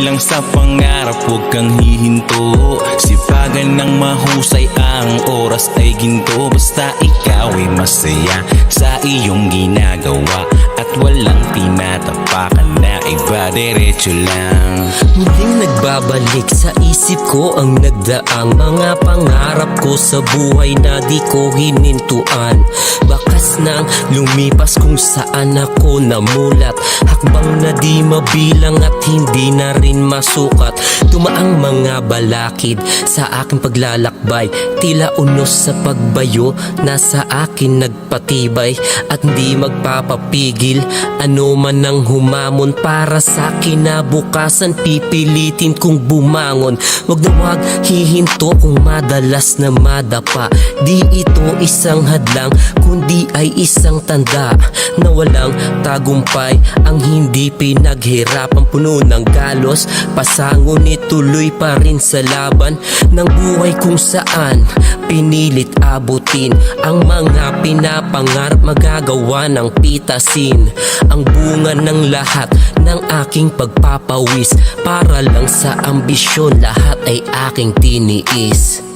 lang sa pangarap, huwag kang hihinto. Sipagan ng mahusay, ang oras ay ginto. Basta ikaw ay masaya sa iyong ginagawa at walang tinatapakan na iba, diretso lang. Muling nagbabalik sa isip ko ang nagdaang mga pangarap ko sa buhay na di ko hinintuan. Bakas nang lumipas kung saan ako namulat, hakbang na di mabilang at hindi na rin masukat. Tumaang mga balakid sa aking paglalakbay, tila unos sa pagbayo na sa akin nagpatibay. At hindi magpapapigil ano man ang humamon, para sa kinabukasan pipilitin kong bumangon. Wag na wag hihinto kung madalas na madapa, di ito isang hadlang kundi ay isang tanda na walang tagumpay ang hindi pinaghirapan. Puno ng galos, pasango nituloy pa rin sa laban ng buhay kung saan pinilit abutin ang mga pinapangarap, magagawa ng pitasin ang bunga ng lahat ng aking pagpapawis. Para lang sa ambisyon lahat ay aking tiniis.